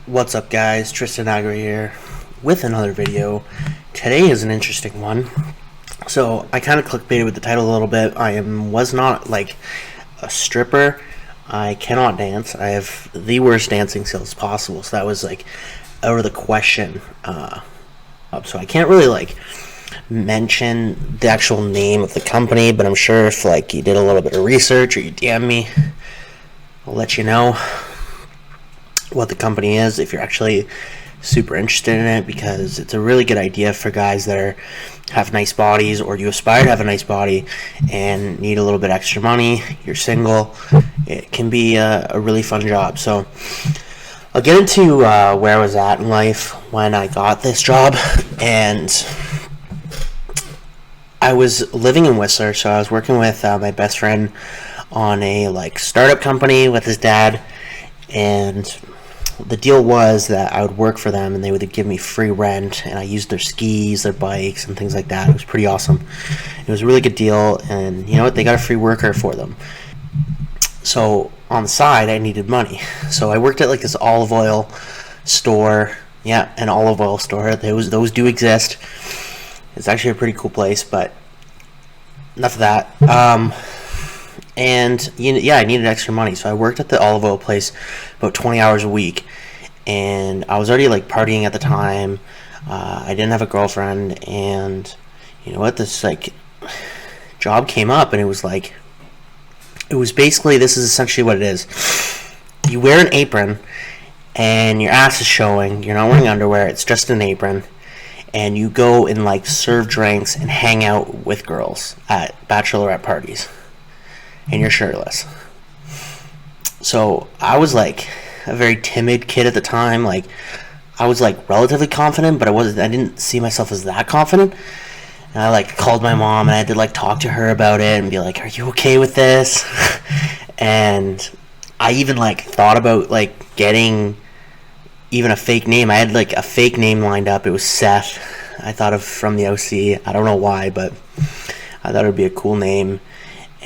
What's up, guys? Tristan Agri here with another video. Today is an interesting one. So I kind of clickbaited with the title a little bit. Was not like a stripper. I cannot dance. I have the worst dancing skills possible. So that was like out of the question. So I can't really like mention the actual name of the company, but I'm sure if like you did a little bit of research or you DM me, I'll let you know what the company is if you're actually super interested in it, because it's a really good idea for guys that have nice bodies, or you aspire to have a nice body and need a little bit extra money, you're single. It can be a really fun job. So I'll get into where I was at in life when I got this job. And I was living in Whistler, so I was working with my best friend on a like startup company with his dad. And the deal was that I would work for them and they would give me free rent, and I used their skis, their bikes, and things like that. It was pretty awesome. It was a really good deal, and you know what? They got a free worker for them. So on the side, I needed money. So I worked at like this olive oil store. Yeah, an olive oil store. Those do exist. It's actually a pretty cool place, but enough of that. And yeah, I needed extra money, so I worked at the olive oil place about 20 hours a week, and I was already like partying at the time. I didn't have a girlfriend, and you know what? This like job came up, and it was basically, this is essentially what it is. You wear an apron, and your ass is showing. You're not wearing underwear; it's just an apron. And you go and like serve drinks and hang out with girls at bachelorette parties. And you're shirtless. So I was like a very timid kid at the time. Like I was like relatively confident, but I didn't see myself as that confident. And I like called my mom, and I had to like talk to her about it and be like, "Are you okay with this?" And I even like thought about like getting even a fake name. I had like a fake name lined up. It was Seth. I thought of from the OC. I don't know why, but I thought it would be a cool name.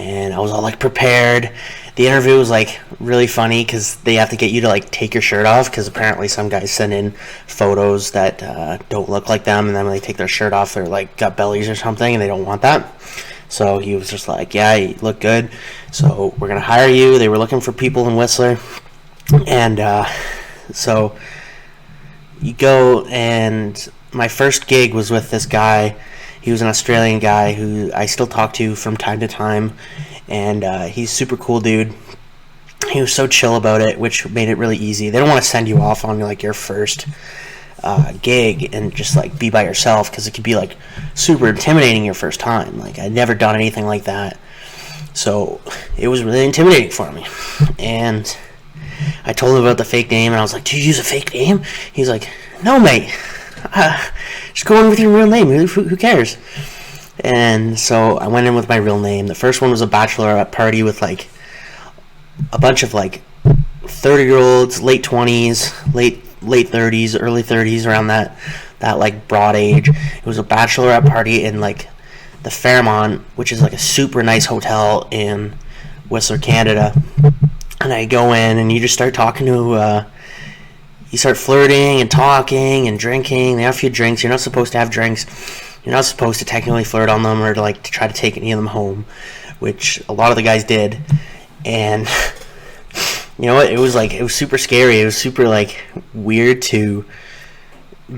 And I was all like prepared. The interview was like really funny because they have to get you to like take your shirt off, because apparently some guys send in photos that don't look like them, and then when they take their shirt off, they're like got bellies or something, and they don't want that. So he was just like, "Yeah, you look good, so we're gonna hire you." They were looking for people in Whistler, and so you go, and my first gig was with this guy. He was an Australian guy who I still talk to from time to time, and he's super cool dude. He was so chill about it, which made it really easy. They don't want to send you off on like your first gig and just like be by yourself, because it could be like super intimidating your first time. Like I'd never done anything like that, so it was really intimidating for me. And I told him about the fake name, and I was like, "Do you use a fake name?" He's like, "No, mate. Just go in with your real name. Who cares?" And so I went in with my real name. The first one was a bachelorette party with like a bunch of like 30-year-olds, late 20s, late 30s, early 30s, around that like broad age. It was a bachelorette party in like the Fairmont, which is like a super nice hotel in Whistler, Canada. And I go in, and you just start talking to you start flirting and talking and drinking. They have a few drinks. You're not supposed to have drinks. You're not supposed to technically flirt on them or to like to try to take any of them home, which a lot of the guys did. And you know what? It was super scary. It was super like weird to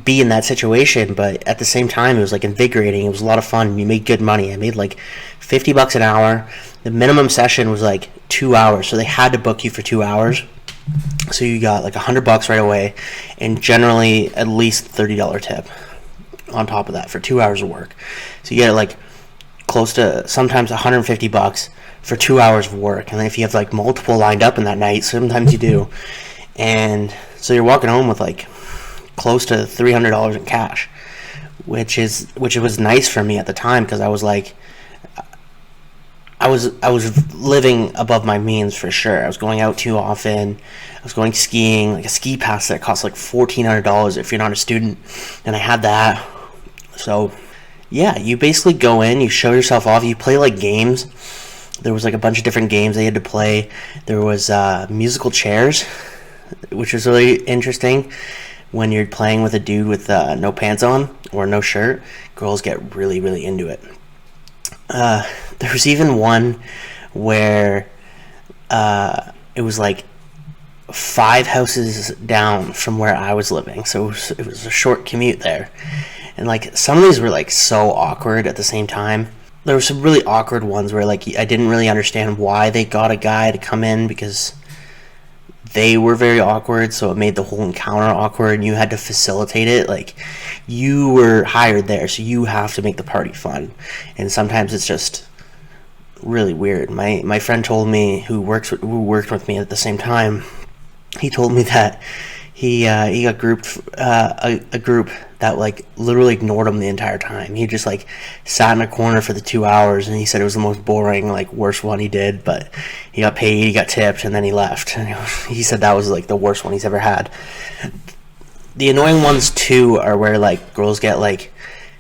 be in that situation, but at the same time it was like invigorating. It was a lot of fun. You made good money. I made like $50 an hour. The minimum session was like 2 hours, so they had to book you for 2 hours. So you got like $100 right away, and generally at least $30 tip on top of that for 2 hours of work. So you get like close to sometimes $150 for 2 hours of work. And then if you have like multiple lined up in that night, sometimes you do. And so you're walking home with like close to $300 in cash, which was nice for me at the time, because I was like, I was living above my means for sure. I was going out too often. I was going skiing, like a ski pass that costs like $1,400 if you're not a student, and I had that. So yeah, you basically go in, you show yourself off, you play like games. There was like a bunch of different games they had to play. There was musical chairs. which is really interesting. When you're playing with a dude with no pants on or no shirt, girls get really, really into it. There was even one where it was like 5 houses down from where I was living, so it was a short commute there. And like some of these were like so awkward at the same time. There were some really awkward ones where like I didn't really understand why they got a guy to come in, because they were very awkward, so it made the whole encounter awkward, and you had to facilitate it. Like, you were hired there, so you have to make the party fun. And sometimes it's just really weird. My friend told me, who worked with me at the same time, he told me that he got grouped a group that like literally ignored him the entire time. He just like sat in a corner for the 2 hours, and he said it was the most boring, like worst one he did. But he got paid, he got tipped, and then he left. And he said that was like the worst one he's ever had. The annoying ones too are where like girls get like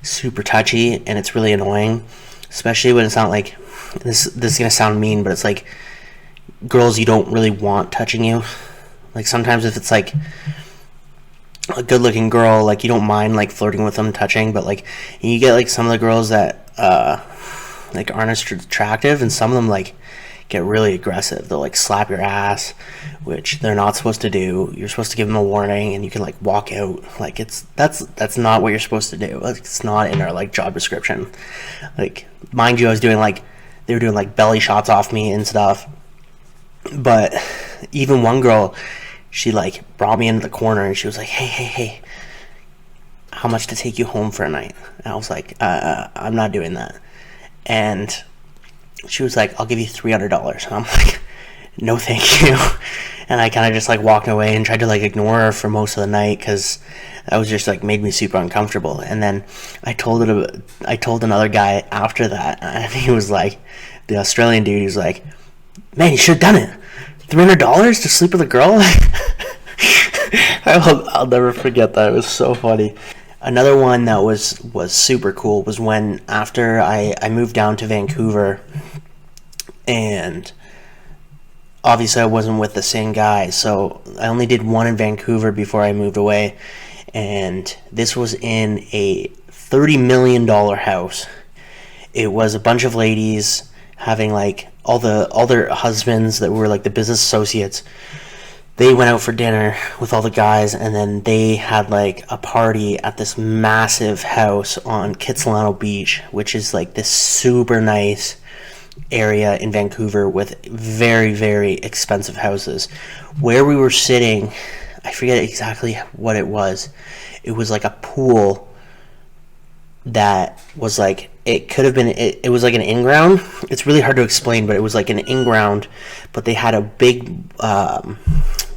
super touchy, and it's really annoying, especially when it's not like this is gonna sound mean, but it's like girls you don't really want touching you. Like sometimes if it's like a good looking girl, like you don't mind like flirting with them, touching, but like you get like some of the girls that like aren't as attractive, and some of them like get really aggressive. They'll like slap your ass, which they're not supposed to do. You're supposed to give them a warning, and you can like walk out. Like that's not what you're supposed to do. Like, it's not in our like job description. Like, mind you, they were doing like belly shots off me and stuff. But even one girl, she like brought me into the corner, and she was like, hey, how much to take you home for a night? And I was like, I'm not doing that. And she was like, I'll give you $300. And I'm like, no thank you. And I kind of just like walked away and tried to like ignore her for most of the night, because that was just like made me super uncomfortable. And then I told another guy after that, and he was like, the Australian dude, he was like, man, you should have done it. $300 to sleep with a girl? I'll never forget that. It was so funny. Another one that was super cool was when, after I moved down to Vancouver, and obviously I wasn't with the same guy, so I only did one in Vancouver before I moved away, and this was in a $30 million house. It was a bunch of ladies having like all their husbands that were like the business associates. They went out for dinner with all the guys, and then they had like a party at this massive house on Kitsilano Beach, which is like this super nice area in Vancouver with very, very expensive houses. Where we were sitting, I forget exactly what it was. It was like a pool that was like, it could have been, it was like an in-ground. It's really hard to explain, but it was like an in-ground, but they had a big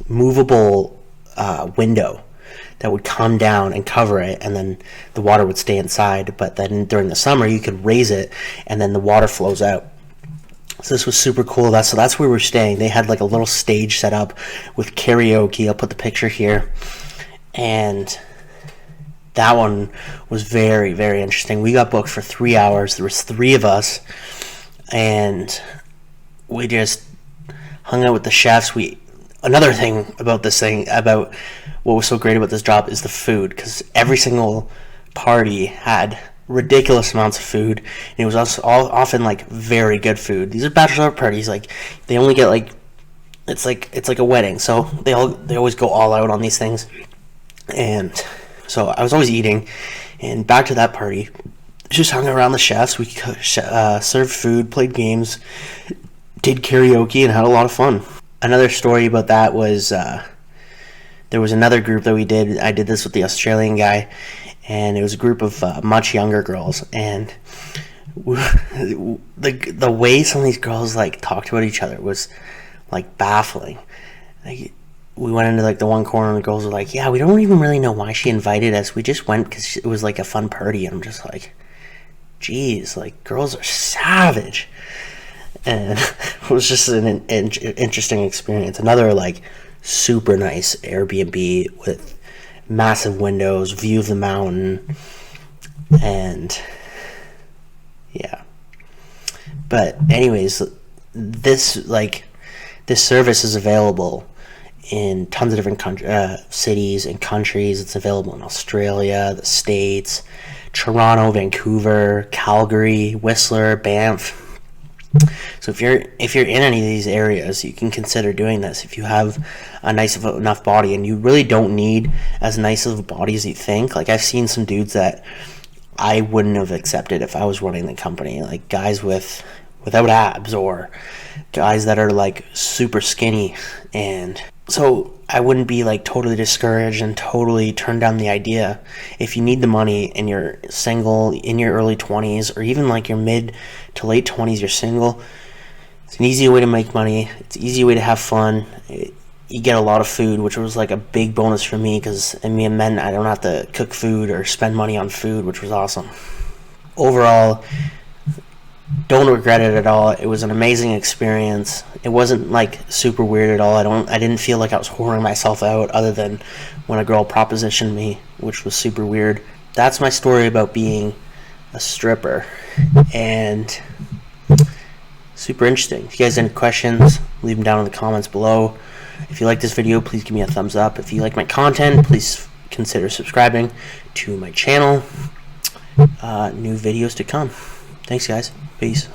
movable window that would come down and cover it, and then the water would stay inside. But then during the summer you could raise it, and then the water flows out. So this was super cool. That's where we're staying. They had like a little stage set up with karaoke. I'll put the picture here. And that one was very, very interesting. We got booked for 3 hours. There was 3 of us, and we just hung out with the chefs. Another thing about what was so great about this job is the food, because every single party had ridiculous amounts of food, and it was also often like very good food. These are bachelor parties. Like, they only get like, it's like a wedding, so they always go all out on these things. And so I was always eating. And back to that party, just hung around the chefs. We served food, played games, did karaoke, and had a lot of fun. Another story about that was there was another group that we did. I did this with the Australian guy, and it was a group of much younger girls. And the way some of these girls like talked about each other was like baffling. Like, we went into like the one corner, and the girls were like, yeah, we don't even really know why she invited us. We just went because it was like a fun party. And I'm just like, geez, like, girls are savage. And it was just an interesting experience. Another like super nice Airbnb with massive windows, view of the mountain, and yeah. But anyways, this service is available in tons of different cities and countries. It's available in Australia, the States, Toronto, Vancouver, Calgary, Whistler, Banff. So if you're in any of these areas, you can consider doing this. If you have a nice enough body, and you really don't need as nice of a body as you think. Like, I've seen some dudes that I wouldn't have accepted if I was running the company, like guys without abs, or guys that are like super skinny. And so I wouldn't be like totally discouraged and totally turn down the idea. If you need the money and you're single, in your early 20s, or even like your mid to late 20s, you're single, it's an easy way to make money. It's an easy way to have fun. You get a lot of food, which was like a big bonus for me, because me and men, I don't have to cook food or spend money on food, which was awesome. Overall, don't regret it at all. It was an amazing experience. It wasn't like super weird at all. I didn't feel like I was whoring myself out, other than when a girl propositioned me, which was super weird. That's my story about being a stripper, and super interesting. If you guys have any questions, leave them down in the comments below. If you like this video, please give me a thumbs up. If you like my content, please consider subscribing to my channel. New videos to come. Thanks, guys. Peace.